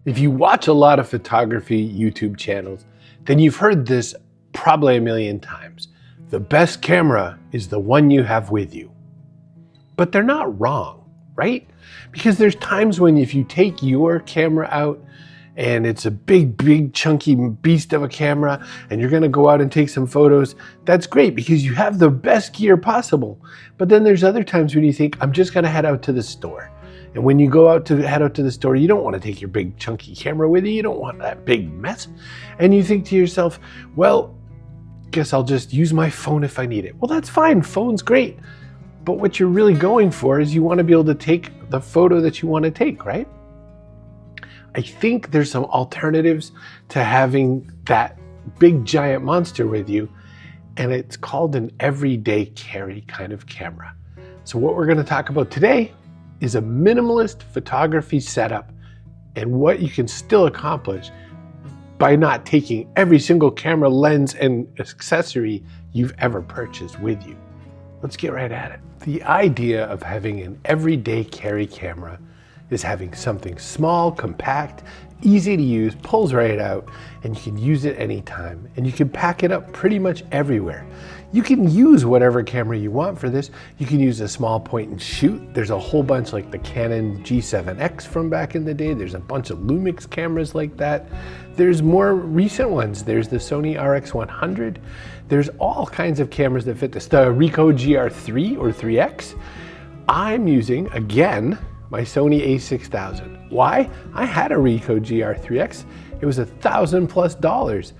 If you watch a lot of photography YouTube channels, then you've heard this probably a million times. The best camera is the one you have with you. But they're not wrong, right? Because there's times when if you take your camera out and it's a big chunky beast of a camera and you're gonna go out and take some photos, that's great because you have the best gear possible. But then there's other times when you think, I'm just gonna head out to the store. And when you head out to the store, you don't want to take your big chunky camera with you. You don't want that big mess. And you think to yourself, well, guess I'll just use my phone if I need it. Well, that's fine. Phone's great. But what you're really going for is you want to be able to take the photo that you want to take, right? I think there's some alternatives to having that big giant monster with you, and it's called an everyday carry kind of camera. So what we're going to talk about today is a minimalist photography setup and what you can still accomplish by not taking every single camera, lens, and accessory you've ever purchased with you. Let's get right at it. The idea of having an everyday carry camera is having something small, compact, easy to use, pulls right out, and you can use it anytime. And you can pack it up pretty much everywhere. You can use whatever camera you want for this. You can use a small point and shoot. There's a whole bunch like the Canon G7X from back in the day. There's a bunch of Lumix cameras like that. There's more recent ones. There's the Sony RX100. There's all kinds of cameras that fit this. The Ricoh GR3 or 3X. I'm using, again, my Sony A6000. Why? I had a Ricoh GR3X. It was $1,000+.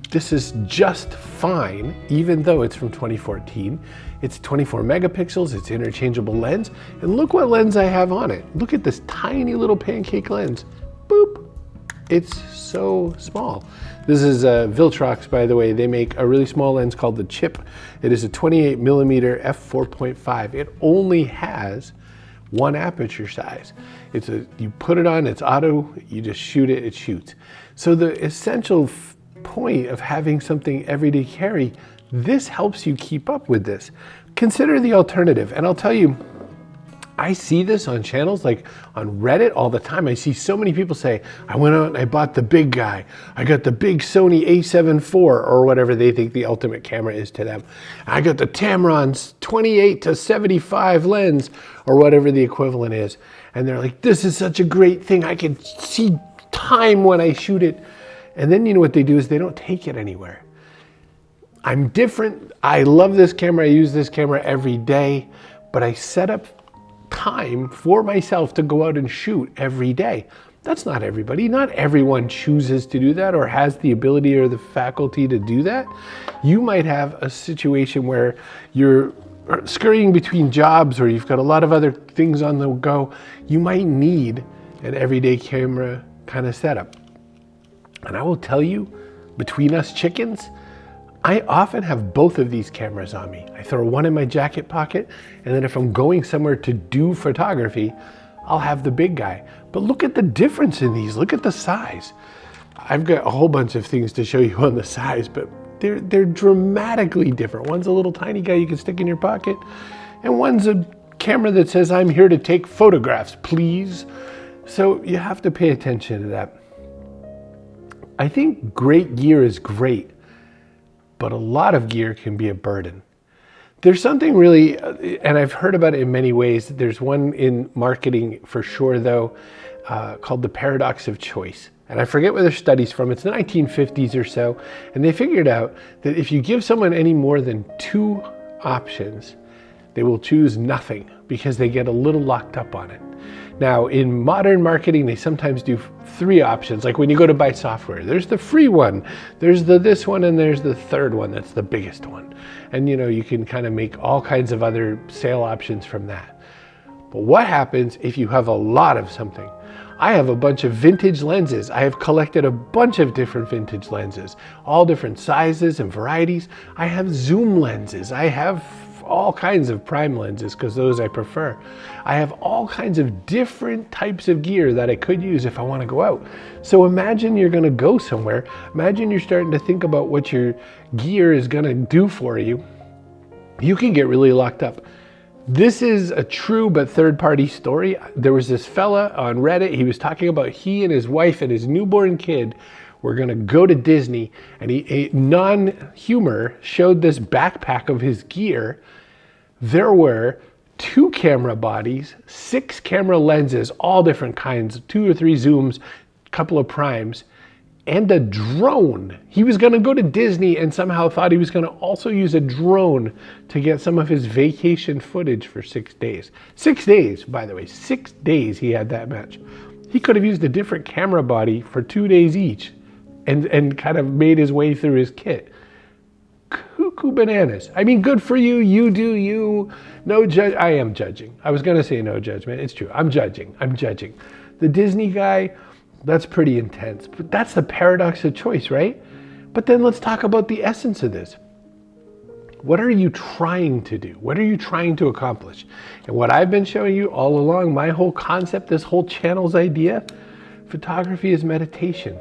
This is just fine, even though it's from 2014. It's 24 megapixels, it's interchangeable lens, and look what lens I have on it. Look at this tiny little pancake lens. Boop. It's so small. This is Viltrox, by the way. They make a really small lens called the Chip. It is a 28 millimeter f4.5. It only has one aperture size. You put it on, it's auto, you just shoot it, it shoots. So the essential point of having something everyday carry, this helps you keep up with this. Consider the alternative, and I'll tell you, I see this on channels like on Reddit all the time. I see so many people say, I went out and I bought the big guy. I got the big Sony A7 IV or whatever they think the ultimate camera is to them. I got the Tamron's 28 to 75 lens or whatever the equivalent is. And they're like, this is such a great thing. I can see time when I shoot it. And then you know what they do is they don't take it anywhere. I'm different. I love this camera. I use this camera every day, but I set up time for myself to go out and shoot every day. That's not everybody. Not everyone chooses to do that or has the ability or the faculty to do that. You might have a situation where you're scurrying between jobs or you've got a lot of other things on the go. You might need an everyday camera kind of setup. And I will tell you, between us chickens, I often have both of these cameras on me. I throw one in my jacket pocket, and then if I'm going somewhere to do photography, I'll have the big guy. But look at the difference in these. Look at the size. I've got a whole bunch of things to show you on the size, but they're dramatically different. One's a little tiny guy you can stick in your pocket, and one's a camera that says, I'm here to take photographs, please. So you have to pay attention to that. I think great gear is great, but a lot of gear can be a burden. There's something really, and I've heard about it in many ways. There's one in marketing for sure though, called the paradox of choice. And I forget where their study's from. It's the 1950s or so. And they figured out that if you give someone any more than two options, they will choose nothing because they get a little locked up on it. Now, in modern marketing, they sometimes do three options. Like when you go to buy software, there's the free one, there's this one, and there's the third one. That's the biggest one. And you know, you can kind of make all kinds of other sale options from that. But what happens if you have a lot of something? I have a bunch of vintage lenses. I have collected a bunch of different vintage lenses, all different sizes and varieties. I have zoom lenses. I have all kinds of prime lenses because those I prefer. I have all kinds of different types of gear that I could use if I want to go out. So imagine you're going to go somewhere. Imagine you're starting to think about what your gear is going to do for you. You can get really locked up. This is a true but third-party story. There was this fella on Reddit. He was talking about he and his wife and his newborn kid were gonna go to Disney, and he, non-humor, showed this backpack of his gear. There were 2 camera bodies, 6 camera lenses, all different kinds, 2 or 3 zooms, couple of primes, and a drone. He was gonna go to Disney and somehow thought he was gonna also use a drone to get some of his vacation footage for 6 days. 6 days, by the way, 6 days he had that much. He could have used a different camera body for 2 days each and kind of made his way through his kit. Cuckoo bananas. I mean, good for you, you do you. No judge, I am judging. I was gonna say no judgment, it's true, I'm judging. The Disney guy, that's pretty intense, but that's the paradox of choice, right? But then let's talk about the essence of this. What are you trying to do? What are you trying to accomplish? And what I've been showing you all along, my whole concept, this whole channel's idea, photography is meditation.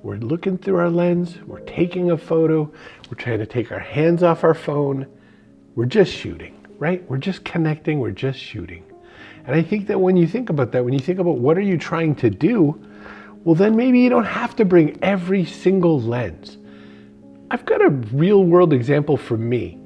We're looking through our lens, we're taking a photo, we're trying to take our hands off our phone, we're just shooting, right? We're just connecting, we're just shooting. And I think that when you think about that, when you think about what are you trying to do, well, then maybe you don't have to bring every single lens. I've got a real world example for me.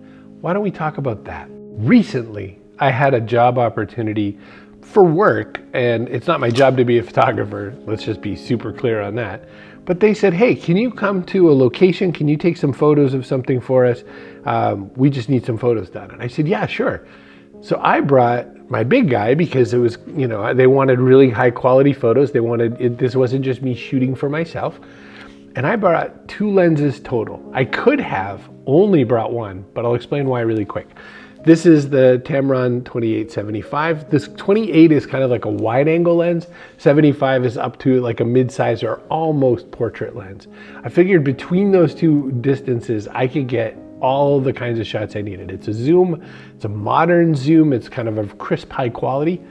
Why don't we talk about that? Recently, I had a job opportunity for work, and it's not my job to be a photographer. Let's just be super clear on that. But they said, hey, can you come to a location? Can you take some photos of something for us? We just need some photos done. And I said, yeah, sure. So I brought my big guy because it was, you know, they wanted really high quality photos. They wanted it, this wasn't just me shooting for myself. And I brought 2 lenses total. I could have only brought 1, but I'll explain why really quick. This is the Tamron 28-75. This 28 is kind of like a wide angle lens. 75 is up to like a mid-size or almost portrait lens. I figured between those 2 distances, I could get all the kinds of shots I needed. It's a zoom, it's a modern zoom, it's kind of a crisp high quality.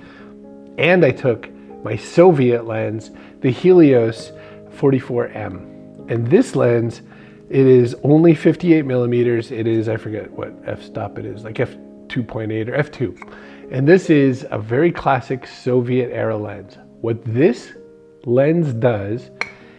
And I took my Soviet lens, the Helios 44M. And this lens, it is only 58 millimeters. It is, I forget what f-stop it is, like f2.8 or f2. And this is a very classic Soviet era lens. What this lens does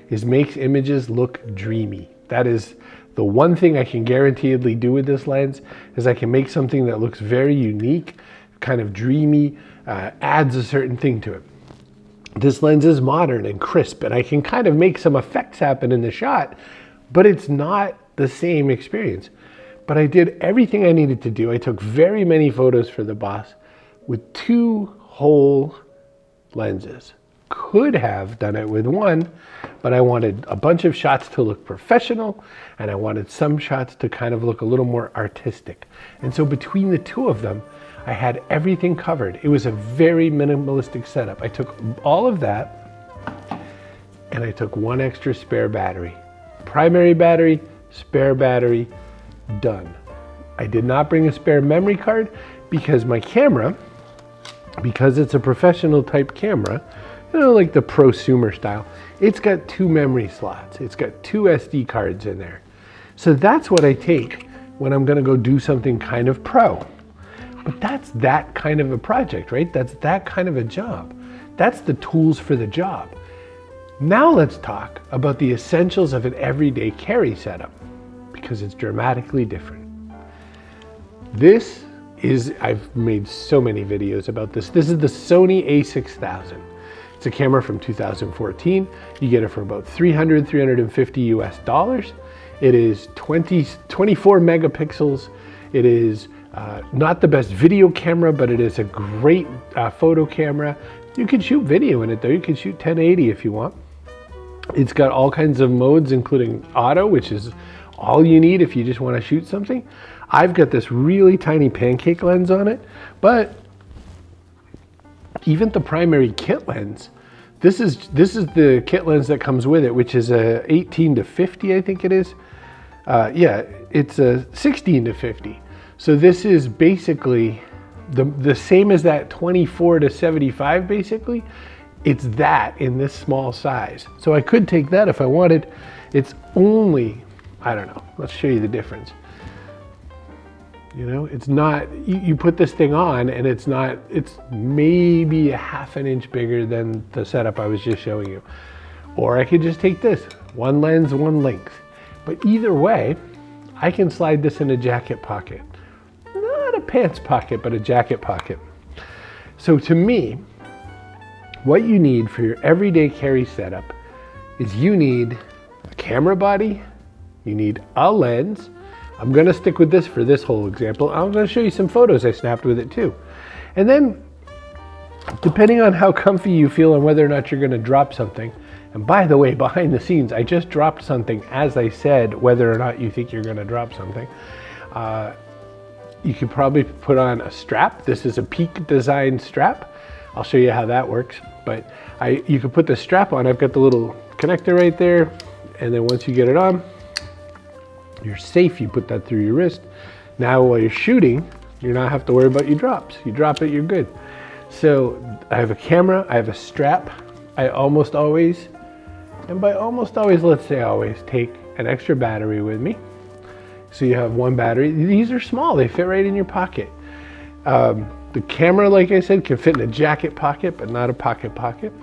is makes images look dreamy. That is the one thing I can guaranteedly do with this lens, is I can make something that looks very unique, kind of dreamy, adds a certain thing to it. This lens is modern and crisp, and I can kind of make some effects happen in the shot, but it's not the same experience. But I did everything I needed to do. I took very many photos for the boss with 2 whole lenses. Could have done it with 1, but I wanted a bunch of shots to look professional, and I wanted some shots to kind of look a little more artistic. And so between the 2 of them, I had everything covered. It was a very minimalistic setup. I took all of that, and I took 1 extra spare battery. Primary battery, spare battery, done. I did not bring a spare memory card because my camera, because it's a professional type camera, you know, like the prosumer style, it's got 2 memory slots. It's got 2 SD cards in there. So that's what I take when I'm gonna go do something kind of pro. But that's that kind of a project, right? That's that kind of a job. That's the tools for the job. Now let's talk about the essentials of an everyday carry setup, because it's dramatically different. This is, I've made so many videos about this. This is the Sony A6000. It's a camera from 2014. You get it for about $300, $350 US. It is 24 megapixels. It is not the best video camera, but it is a great photo camera. You can shoot video in it though. You can shoot 1080 if you want. It's got all kinds of modes, including auto, which is all you need if you just want to shoot something. I've got this really tiny pancake lens on it, but even the primary kit lens, this is the kit lens that comes with it, which is a 18-50, I think it is. Yeah, it's a 16-50. So this is basically the same as that 24-75 basically. It's that in this small size. So I could take that if I wanted. It's only, I don't know, let's show you the difference. You know, it's not, you put this thing on and it's maybe a half an inch bigger than the setup I was just showing you. Or I could just take this, one lens, one length. But either way, I can slide this in a jacket pocket. Not a pants pocket, but a jacket pocket. So to me, what you need for your everyday carry setup is you need a camera body, you need a lens. I'm gonna stick with this for this whole example. I'm gonna show you some photos I snapped with it too. And then, depending on how comfy you feel and whether or not you're gonna drop something, and by the way, behind the scenes, I just dropped something as I said, whether or not you think you're gonna drop something. You could probably put on a strap. This is a Peak Design strap. I'll show you how that works. But you can put the strap on. I've got the little connector right there. And then once you get it on, you're safe. You put that through your wrist. Now while you're shooting, you don't have to worry about your drops. You drop it, you're good. So I have a camera, I have a strap. I almost always, and by almost always, let's say always, take an extra battery with me. So you have one battery. These are small, they fit right in your pocket. The camera, like I said, can fit in a jacket pocket, but not a pocket.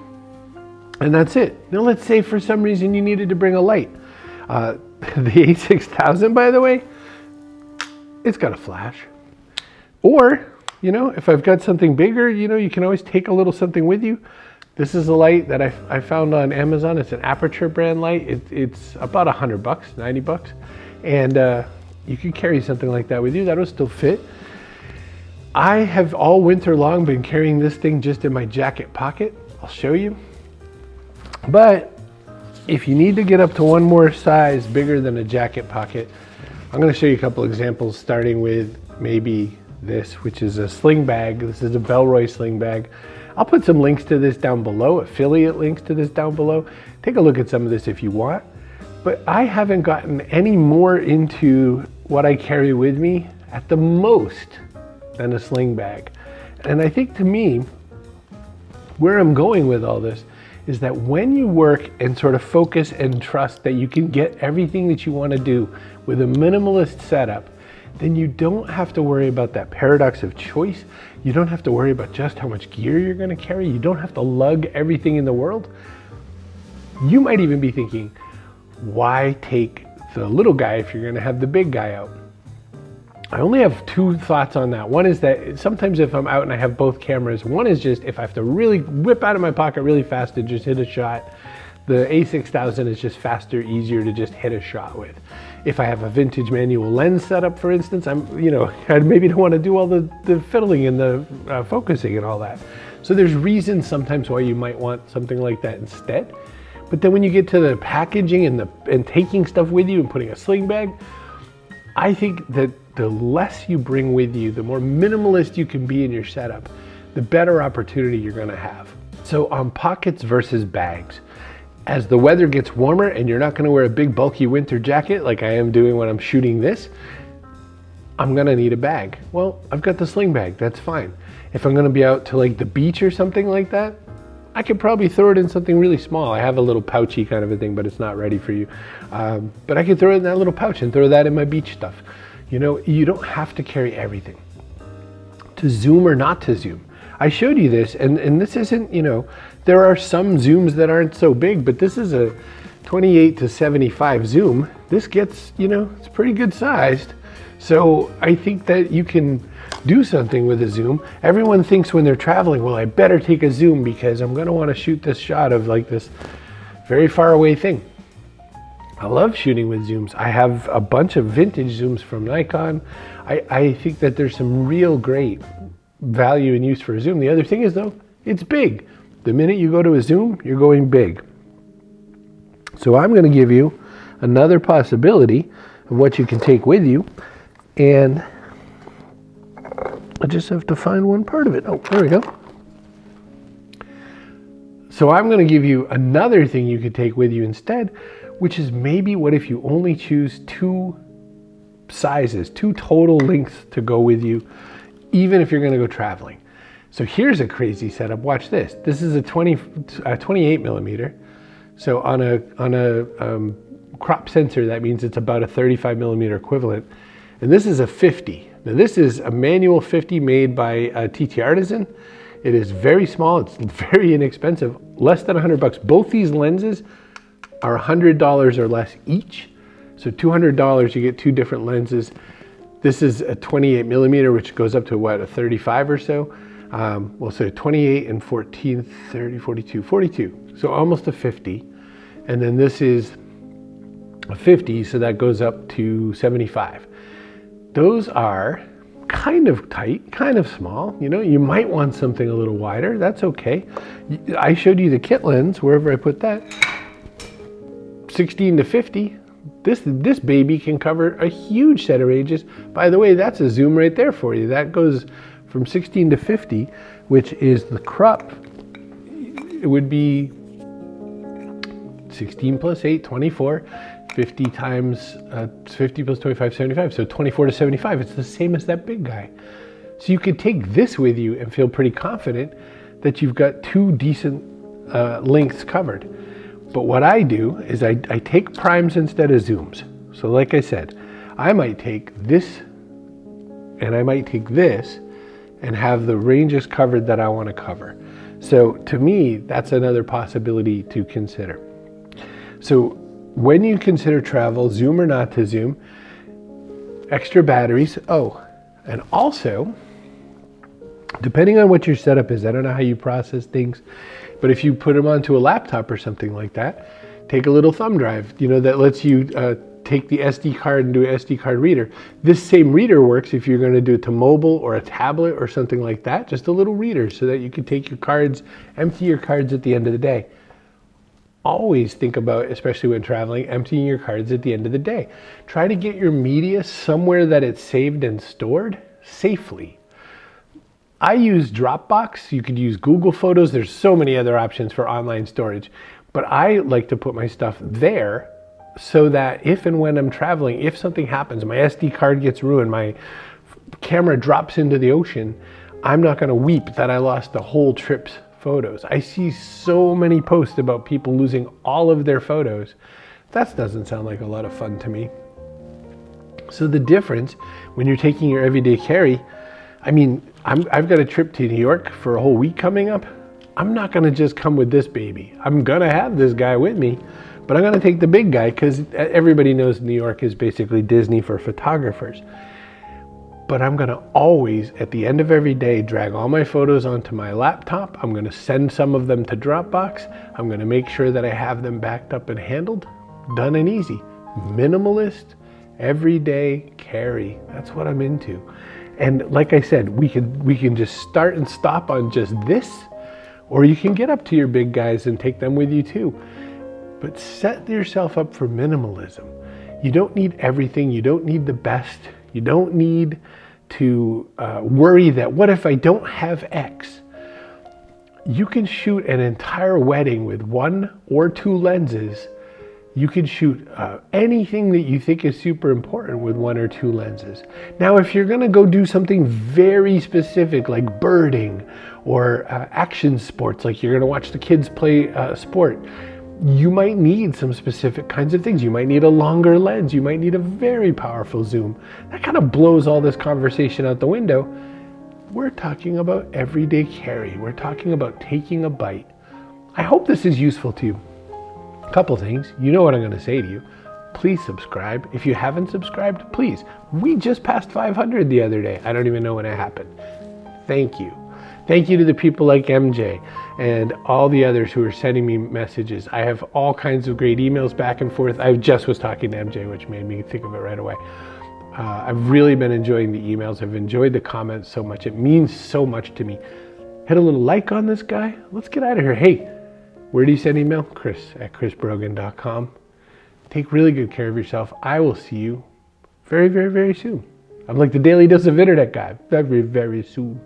And that's it. Now let's say for some reason you needed to bring a light. The A6000, by the way, it's got a flash. Or, you know, if I've got something bigger, you know, you can always take a little something with you. This is a light that I found on Amazon. It's an Aperture brand light. It's about $100, 90 bucks. And you can carry something like that with you. That'll still fit. I have all winter long been carrying this thing just in my jacket pocket. I'll show you. But if you need to get up to one more size bigger than a jacket pocket, I'm going to show you a couple examples, starting with maybe this, which is a sling bag. This is a Belroy sling bag. I'll put some links to this down below, affiliate links to this down below. Take a look at some of this if you want. But I haven't gotten any more into what I carry with me at the most than a sling bag. And I think to me, where I'm going with all this is that when you work and sort of focus and trust that you can get everything that you want to do with a minimalist setup, then you don't have to worry about that paradox of choice. You don't have to worry about just how much gear you're going to carry. You don't have to lug everything in the world. You might even be thinking, why take the little guy if you're going to have the big guy out? I only have two thoughts on that. One is that sometimes if I'm out and I have both cameras, one is just if I have to really whip out of my pocket really fast to just hit a shot, the A6000 is just faster, easier to just hit a shot with. If I have a vintage manual lens setup, for instance, I maybe don't want to do all the fiddling and the focusing and all that. So there's reasons sometimes why you might want something like that instead. But then when you get to the packaging and taking stuff with you and putting a sling bag, I think that the less you bring with you, the more minimalist you can be in your setup, the better opportunity you're going to have. So on pockets versus bags, as the weather gets warmer and you're not going to wear a big bulky winter jacket like I am doing when I'm shooting this, I'm going to need a bag. Well, I've got the sling bag, that's fine. If I'm going to be out to like the beach or something like that, I could probably throw it in something really small. I have a little pouchy kind of a thing, but it's not ready for you. But I could throw it in that little pouch and throw that in my beach stuff. You know, you don't have to carry everything. To zoom or not to zoom. I showed you this, and this isn't, you know, there are some zooms that aren't so big, but this is a 28 to 75 zoom. This gets, you know, it's pretty good sized. So I think that you can do something with a zoom. Everyone thinks when they're traveling, well, I better take a zoom because I'm going to want to shoot this shot of like this very far away thing. I love shooting with zooms. I have a bunch of vintage zooms from Nikon. I think that there's some real great value and use for a zoom. The other thing is though, it's big. The minute you go to a zoom, you're going big. So I'm going to give you another possibility of what you can take with you. And I just have to find one part of it. Oh, there we go. So I'm going to give you another thing you could take with you instead, which is maybe what if you only choose two sizes, two total lengths to go with you, even if you're going to go traveling. So here's a crazy setup. Watch this. This is a 28 millimeter. So on a crop sensor, that means it's about a 35 millimeter equivalent. And this is a 50. Now this is a manual 50 made by TT Artisan. It is very small, it's very inexpensive, less than $100. Both these lenses are $100 or less each. So $200, you get two different lenses. This is a 28 millimeter, which goes up to what, a 35 or so? Well, so 28 and 14, 30, 42, 42. So almost a 50. And then this is a 50, so that goes up to 75. Those are kind of tight, kind of small. You know, you might want something a little wider. That's okay. I showed you the kit lens, wherever I put that. 16 to 50. This baby can cover a huge set of ranges. By the way, that's a zoom right there for you. That goes from 16 to 50, which is the crop. It would be 16 plus 8, 24. 50 times 50 plus 25, 75. So 24 to 75. It's the same as that big guy. So you could take this with you and feel pretty confident that you've got two decent lengths covered. But what I do is I take primes instead of zooms. So like I said, I might take this and I might take this and have the ranges covered that I want to cover. So to me, that's another possibility to consider. So when you consider travel, zoom or not to zoom, extra batteries. Oh, and also, depending on what your setup is, I don't know how you process things, but if you put them onto a laptop or something like that, take a little thumb drive, you know, that lets you take the SD card and do an SD card reader. This same reader works if you're going to do it to mobile or a tablet or something like that, just a little reader so that you can take your cards, empty your cards at the end of the day. Always think about, especially when traveling, emptying your cards at the end of the day. Try to get your media somewhere that it's saved and stored safely. I use Dropbox. You could use Google Photos. There's so many other options for online storage, but I like to put my stuff there so that if and when I'm traveling, if something happens, my SD card gets ruined, my camera drops into the ocean, I'm not going to weep that I lost the whole trip's photos. I see so many posts about people losing all of their photos. That doesn't sound like a lot of fun to me. So the difference when you're taking your everyday carry, I mean, I've got a trip to New York for a whole week coming up. I'm not gonna just come with this baby. I'm gonna have this guy with me, but I'm gonna take the big guy because everybody knows New York is basically Disney for photographers. But I'm gonna always, at the end of every day, drag all my photos onto my laptop. I'm gonna send some of them to Dropbox. I'm gonna make sure that I have them backed up and handled. Done and easy. Minimalist, everyday carry. That's what I'm into. And like I said, we can just start and stop on just this, or you can get up to your big guys and take them with you too. But set yourself up for minimalism. You don't need everything. You don't need the best. You don't need to worry that what if I don't have X? You can shoot an entire wedding with 1 or 2 lenses. You can shoot anything that you think is super important with 1 or 2 lenses. Now, if you're gonna go do something very specific like birding or action sports, like you're gonna watch the kids play sport, you might need some specific kinds of things. You might need a longer lens. You might need a very powerful zoom. That kind of blows all this conversation out the window. We're talking about everyday carry. We're talking about taking a bite. I hope this is useful to you. A couple things. You know what I'm going to say to you. Please subscribe. If you haven't subscribed, please. We just passed 500 the other day. I don't even know when it happened. Thank you. Thank you to the people like MJ and all the others who are sending me messages. I have all kinds of great emails back and forth. I just was talking to MJ, which made me think of it right away. I've really been enjoying the emails. I've enjoyed the comments so much. It means so much to me. Hit a little like on this guy. Let's get out of here. Hey, where do you send email? Chris@chrisbrogan.com. Take really good care of yourself. I will see you very, very, very soon. I'm like the Daily Dose of Internet guy. Very, very soon.